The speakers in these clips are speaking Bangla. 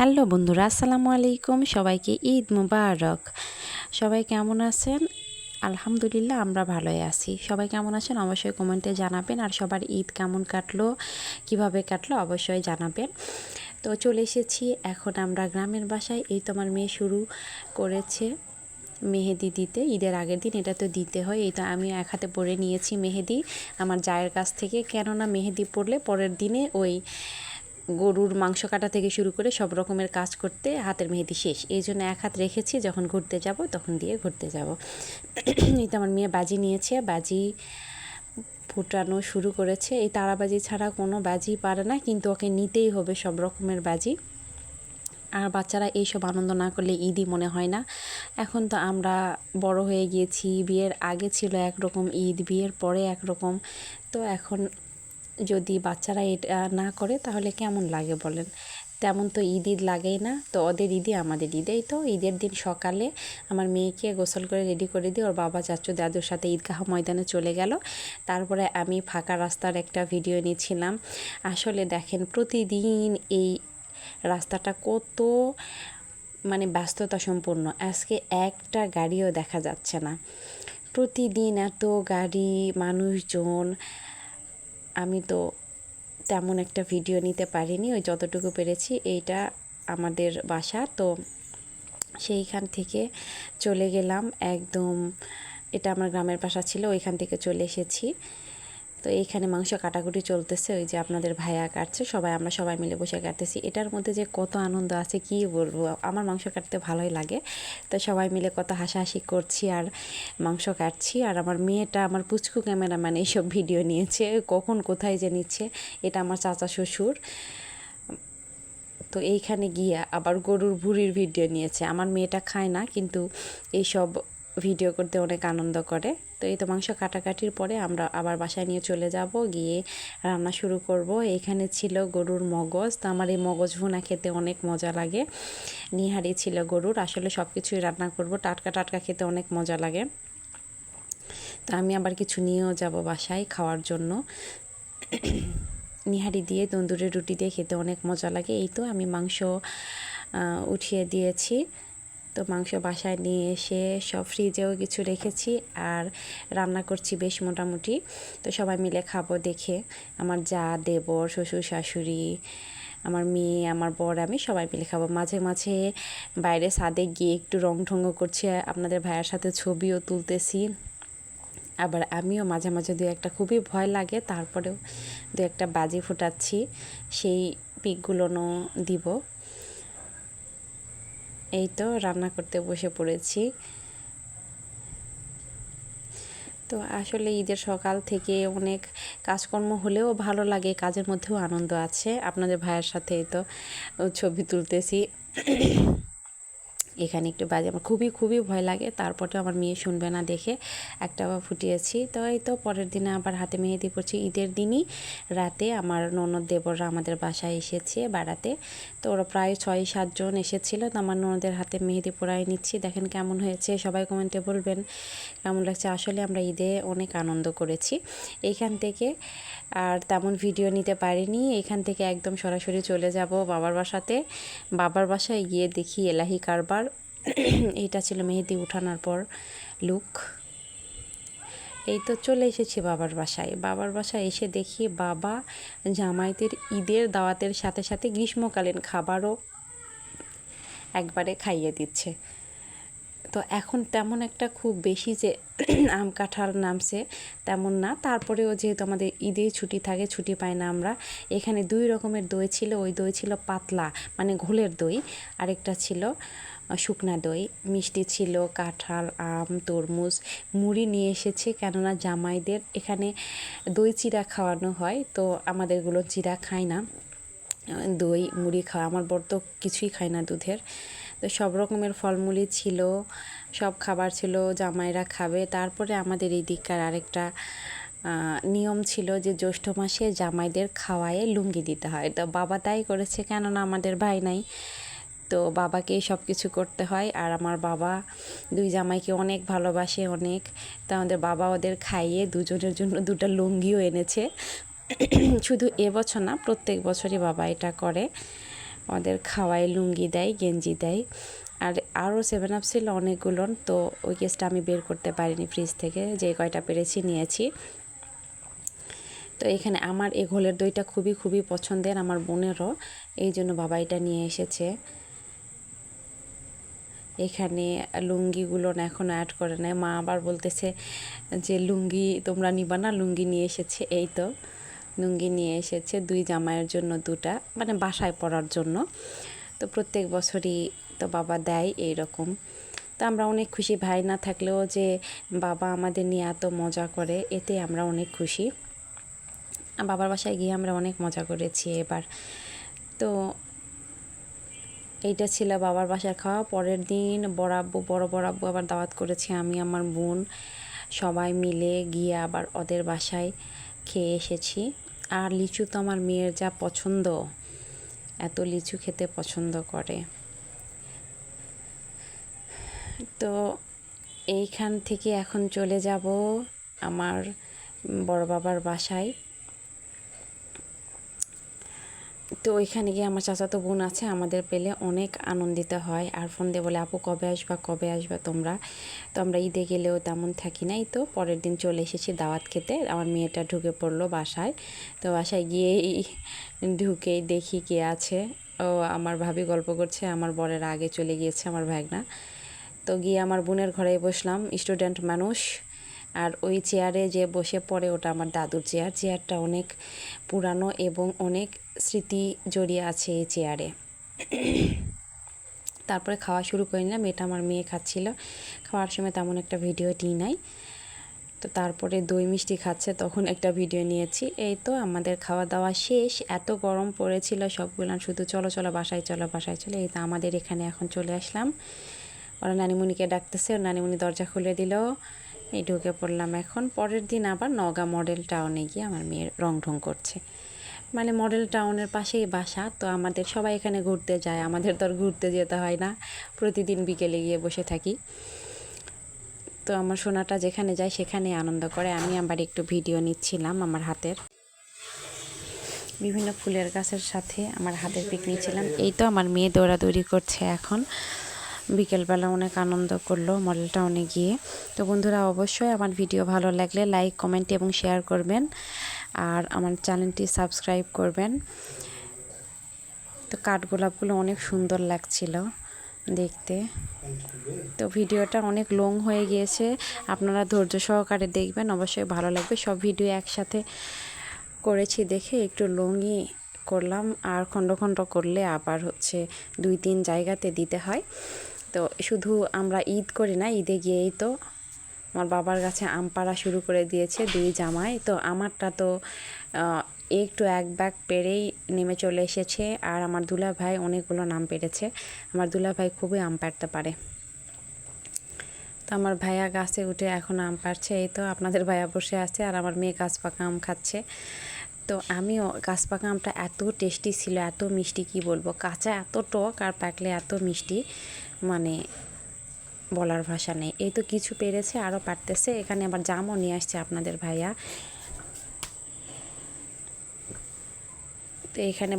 হ্যালো বন্ধুরা, আসসালামু আলাইকুম। সবাইকে ঈদ মুবারক। সবাই কেমন আছেন? আলহামদুলিল্লাহ আমরা ভালোই আছি। সবাই কেমন আছেন অবশ্যই কমেন্টে জানাবেন। আর সবার ঈদ কেমন কাটলো, কিভাবে কাটলো অবশ্যই জানাবেন। তো চলে এসেছি এখন আমরা গ্রামের বাসায়। এই তো আমার মেয়ে শুরু করেছে মেহেদি দিতে। ঈদের আগের দিন এটা তো দিতে হয়। এই তো আমি এক হাতে পরে নিয়েছি মেহেদি আমার জায়ের কাছ থেকে, কেননা মেহেদি পরলে পরের দিনে ওই গরুর মাংস কাটা থেকে শুরু করে সব রকমের কাজ করতে হাতের মেহেদি শেষ। এই জন্য এক হাত রেখেছি, যখন ঘুরতে যাব তখন দিয়ে ঘুরতে যাব। এই তো আমার মেয়ে বাজি নিয়েছে, বাজি ফুটানো শুরু করেছে। এই তারাবাজি ছাড়া কোনো বাজি পারে না, কিন্তু ওকে নিতেই হবে সব রকমের বাজি। আর বাচ্চারা এইসব আনন্দ না করলে ঈদই মনে হয় না। এখন তো আমরা বড় হয়ে গিয়েছি, বিয়ের আগে ছিল একরকম ঈদ, বিয়ের পরে একরকম। তো এখন যদি বাচ্চারা এটা না করে তাহলে কেমন লাগে বলেন? তেমন তো ঈদ লাগেই না। তো ওদের ঈদই আমাদের ঈদেই। তো ঈদের দিন সকালে আমার মেয়েকে গোসল করে রেডি করে দিয়ে ওর বাবা চাচু দাদুর সাথে ঈদগাহ ময়দানে চলে গেল। তারপরে আমি ফাঁকা রাস্তার একটা ভিডিও নিয়েছিলাম। আসলে দেখেন প্রতিদিন এই রাস্তাটা কত ব্যস্ততা সম্পন্ন। আজকে একটা গাড়িও দেখা যাচ্ছে না। প্রতিদিন এত গাড়ি, মানুষজন। আমি তো তেমন একটা ভিডিও নিতে পারিনি, ওই যতটুকু পেরেছি। এইটা আমাদের বাসা, তো সেইখান থেকে চলে গেলাম একদম। এটা আমার গ্রামের বাসা ছিল, ওইখান থেকে চলে এসেছি। তো এইখানে মাংস কাটাকুটি চলতেছে, ওই যে আপনাদের ভাইয়া কাটছে, আমরা সবাই মিলে বসে কাটতেছি। এটার মধ্যে যে কত আনন্দ আছে কি বলবো। আমার মাংস কাটতে ভালোই লাগে। তো সবাই মিলে কত হাসাহাসি করছি আর মাংস কাটছি। আর আমার মেয়েটা, আমার পুচকু ক্যামেরাম্যান, এইসব ভিডিও নিয়েছে, কখন কোথায় যে নিচ্ছে। এটা আমার চাচা শ্বশুর। তো এইখানে গিয়ে আবার গরুর ভুঁড়ির ভিডিও নিয়েছে। আমার মেয়েটা খায় না, কিন্তু এইসব ভিডিও করতে অনেক আনন্দ করে। তো এই তো মাংস কাটাকাটির পরে আমরা আবার বাসায় নিয়ে চলে যাব, গিয়ে রান্না শুরু করব। এইখানে ছিল গরুর মগজ। তো আমার এই মগজ ভুনা খেতে অনেক মজা লাগে। নিহারি ছিল গরুর। আসলে সব কিছুই রান্না করব, টাটকা টাটকা খেতে অনেক মজা লাগে। তো আমি আবার কিছু নিয়েও যাব বাসায় খাওয়ার জন্য। নিহারি দিয়ে তন্দুরের রুটি দিয়ে খেতে অনেক মজা লাগে। এই তো আমি মাংস উঠিয়ে দিয়েছি। তো মাংস বাসায় নিয়ে এসে সব ফ্রিজেও কিছু রেখেছি, আর রান্না করছি বেশ মোটামুটি। তো সবাই মিলে খাবো দেখে, আমার যা, দেবর, শ্বশুর শাশুড়ি, আমার মেয়ে, আমার বর, আমি সবাই মিলে খাবো। মাঝে মাঝে বাইরে ছাদে গিয়ে একটু রং ঢঙ্গ করছি, আপনাদের ভাইয়ের সাথে ছবিও তুলতেছি। আবার আমিও মাঝে মাঝে দু একটা, খুবই ভয় লাগে, তারপরেও দু একটা বাজি ফুটাচ্ছি, সেই পিকগুলোও দিব। এই তো রান্না করতে বসে পড়েছি। তো আসলে ঈদের সকাল থেকে অনেক কাজকর্ম হলেও ভালো লাগে, কাজের মধ্যেও আনন্দ আছে। আপনাদের ভাইয়ের সাথে এই তো ছবি তুলতেছি। এখানে একটু বাজে, আমার খুবই খুবই ভয় লাগে, তারপরে আমার মেয়ে শুনবে না দেখে একটা ফুটিয়েছি। তো এই তো পরের দিনে আবার হাতে মেহেদি পড়ছি। ঈদের দিনই রাতে আমার ননদ দেবররা আমাদের বাসায় এসেছে বেড়াতে। তো ওরা প্রায় 6-7 জন এসেছিলো। তো আমার ননদের হাতে মেহেদি পরাই নিচ্ছি। দেখেন কেমন হয়েছে, সবাই কমেন্টে বলবেন কেমন লাগছে। আসলে আমরা ঈদে অনেক আনন্দ করেছি। এইখান থেকে আর তেমন ভিডিও নিতে পারিনি। এখান থেকে একদম সরাসরি চলে যাব বাবার বাসাতে। বাবার বাসায় গিয়ে দেখি এলাহি কারবার। এইটা ছিল মেহেদি উঠানোর পর লুক। এই তো চলে এসেছি বাবার বাসায়। বাবার বাসায় এসে দেখি বাবা জামাইদের ঈদের দাওয়াতের সাথে সাথে গ্রীষ্মকালীন খাবারও একবারে খাইয়ে দিচ্ছে। তো এখন তেমন একটা খুব বেশি যে আম কাঁঠাল নামছে তেমন না, তারপরেও যেহেতু আমাদের ঈদেই ছুটি থাকে, ছুটি পাই না আমরা। এখানে 2 রকমের দই ছিল। ওই দই ছিল পাতলা, ঘোলের দই, আরেকটা ছিল শুকনা দই। মিষ্টি ছিল কাঁঠাল, আম, তরমুজ। মুড়ি নিয়ে এসেছে, কেননা জামাইদের এখানে দই চিড়া খাওয়ানো হয়। তো আমাদেরগুলো চিড়া খায় না, দই মুড়ি খাওয়া। আমার বর তো কিছুই খায় না দুধের। তো সব রকমের ফলমূলই ছিল, সব খাবার ছিল, জামাইরা খাবে। তারপরে আমাদের এই দিককার আরেকটা নিয়ম ছিল যে জ্যৈষ্ঠ মাসে জামাইদের খাওয়ায়ে লুঙ্গি দিতে হয়। তো বাবা তাই করেছে, কেননা আমাদের ভাই নাই, তো বাবাকেই সব কিছু করতে হয়। আর আমার বাবা 2 জামাইকে অনেক ভালোবাসে, অনেক। তো আমাদের বাবা ওদের খাইয়ে দুজনের জন্য 2টা লুঙ্গিও এনেছে। শুধু এবছর না, প্রত্যেক বছরই বাবা এটা করে। ওদের খাওয়ায়, লুঙ্গি দেয়, গেঞ্জি দেয়। আর আরও 7 আপ ছিল অনেকগুলো, তো ওই কেসটা আমি বের করতে পারিনি ফ্রিজ থেকে, যে কয়টা পেরেছি নিয়েছি। তো এখানে আমার এই ঘোলের দইটা খুবই খুবই পছন্দের, আমার বোনেরও, এই জন্য বাবা এটা নিয়ে এসেছে। এখানে লুঙ্গিগুলো এখনও অ্যাড করে নেয়, মা আবার বলতেছে যে লুঙ্গি তোমরা নিবা না, লুঙ্গি নিয়ে এসেছে। এই তো লুঙ্গি নিয়ে এসেছে 2 জামাইয়ের জন্য, 2টা, মানে বাসায় পরার জন্য। তো প্রত্যেক বছরই তো বাবা দেয় এইরকম। তো আমরা অনেক খুশি, ভাই না থাকলেও যে বাবা আমাদের নিয়ে এত মজা করে, এতে আমরা অনেক খুশি। বাবার বাসায় গিয়ে আমরা অনেক মজা করেছি এবার। তো এইটা ছিল বাবার বাসার খাওয়া। পরের দিন বড় আব্বু আবার দাওয়াত করেছি, আমি আমার বোন সবাই মিলে গিয়ে আবার ওদের বাসায় খেয়ে এসেছি। আর লিচু তো আমার মেয়ের যা পছন্দ, এত লিচু খেতে পছন্দ করে। তো এইখান থেকে এখন চলে যাব আমার বড় বাবার বাসায়। তো ওইখানে গিয়ে আমার চাচাতো বোন আছে, আমাদের পেলে অনেক আনন্দিত হয়, আর ফোন দিয়ে বলে আপু কবে আসবা তোমরা। তো আমরা ঈদে গেলেও তেমন থাকি নাই। তো পরের দিন চলে এসেছি দাওয়াত খেতে, আমার মেয়েটা ঢুকে পড়লো বাসায়। তো বাসায় গিয়েই ঢুকেই দেখি কে আছে, ও আমার ভাবি গল্প করছে, আমার বরের আগে চলে গিয়েছে আমার ভাগনা। তো গিয়ে আমার বোনের ঘরে বসলাম, স্টুডেন্ট মানুষ, আর ওই চেয়ারে যে বসে পড়ে ওটা আমার দাদুর চেয়ারটা অনেক পুরানো এবং অনেক স্মৃতি জড়িয়ে আছে এই চেয়ারে। তারপরে খাওয়া শুরু করে নিলাম, এটা আমার মেয়ে খাচ্ছিল, খাওয়ার সময় তেমন একটা ভিডিও নিই নাই। তো তারপরে দই মিষ্টি খাচ্ছে, তখন একটা ভিডিও নিয়েছি। এই তো আমাদের খাওয়া দাওয়া শেষ, এত গরম পড়েছিল, সবগুলো শুধু চলো বাসায় চলো। এই তো আমাদের এখানে এখন চলে আসলাম, ওরা নানিমণিকে ডাকতেছে, নানিমণি দরজা খুলে দিল, এই ঢুকে পড়লাম। এখন পরের দিন আবার নওগাঁ মডেল টাউনে গিয়ে আমার মেয়ের রং ঢং করছে, মানে মডেল টাউনের পাশেই বাসা। তো আমাদের সবাই এখানে ঘুরতে যায়, আমাদের তো আর ঘুরতে যেতে হয় না, প্রতিদিন বিকেলে গিয়ে বসে থাকি। তো আমার সোনাটা যেখানে যায় সেখানে আনন্দ করে। আমি আবার একটু ভিডিও নিচ্ছিলাম আমার হাতের, বিভিন্ন ফুলের গাছের সাথে আমার হাতের পিক নিয়েছিলাম। এই তো আমার মেয়ে দৌড়াদৌড়ি করছে এখন, বিকেলবেলা অনেক আনন্দ করলো মডেল টাউনে গিয়ে। তো বন্ধুরা, অবশ্যই আমার ভিডিও ভালো লাগলে লাইক, কমেন্ট এবং শেয়ার করবেন, আর আমার চ্যানেলটি সাবস্ক্রাইব করবেন। তো কাঠগোলাপগুলো অনেক সুন্দর লাগছিল দেখতে। তো ভিডিওটা অনেক লং হয়ে গিয়েছে, আপনারা ধৈর্য সহকারে দেখবেন, অবশ্যই ভালো লাগবে। সব ভিডিও একসাথে করেছি দেখে একটু লংই করলাম, আর খণ্ড খণ্ড করলে আবার 2-3 জায়গাতে দিতে হয়। তো শুধু আমরা ঈদ করি না, ঈদে গিয়েই তো আমার বাবার কাছে আম পাড়া শুরু করে দিয়েছে 2 জামাই। তো আমারটা তো একটু এক ব্যাগ পেরেই নেমে চলে এসেছে, আর আমার দুলা ভাই অনেকগুলো আম পেড়েছে। আমার দুলা ভাই খুবই আম পাড়তে পারে। তো আমার ভাইয়া গাছে উঠে এখন আম পাড়ছে। এই তো আপনাদের ভাইয়া বসে আছে, আর আমার মেয়ে গাছ পাকা আম খাচ্ছে। তো আমিও, গাছ পাকা আমটা এত টেস্টি ছিল, এত মিষ্টি, কি বলবো, কাঁচা এত টক আর পাকলে এত মিষ্টি, মানে বলার ভাষা নেই। এই তো কিছু পেরেছে, আরও পারতেছে। এখানে আবার জামও নিয়ে আসছে আপনাদের ভাইয়া। তো এখানে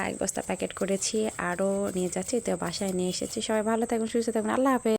এক বস্তা প্যাকেট করেছি, আরও নিয়ে যাচ্ছি। তো বাসায় নিয়ে এসেছি। সবাই ভালো থাকুন, সুস্থ থাকুন, আল্লাহ হাফেজ।